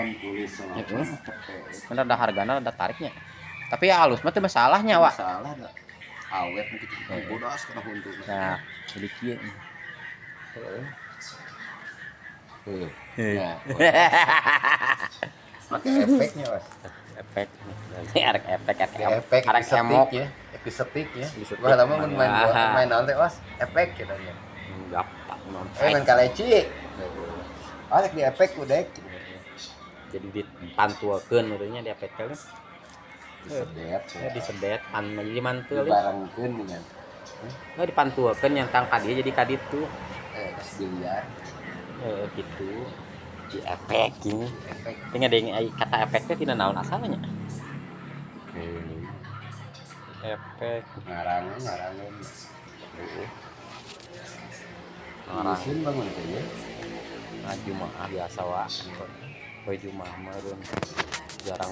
Heeh. Bener ada hargana ada tariknya. Tapi ya halus mah teu masalahnya, Wak. Masalah da. Awet gitu. Bodas kana huntu. Nah, jadi kieu. Heeh. Ya. Pakai efeknya, Mas. Efek. Arek efek Efek arek emok ya. Episetik ya. Episetik. Wah, lama mun main naon teh, Mas? Efek kita nya. gampang non. Main kaleci. Arek di efek ku dek. Jadi dipantuakeun urang nya di efek teh. Disedet. Disedet pan jadi mantul. Dibarengkeun dengan. Dipantuakeun yang tang ka dieu jadi ka ditu. Pas dilihat. Gitu. Di efek gini. Efek. Tinggal ada kata efek teh tina naon asalnya. Efek Ngarangeun. Ngarang. Bangun teh ya. Jumaah biasa wa. Jumaah meureun jarang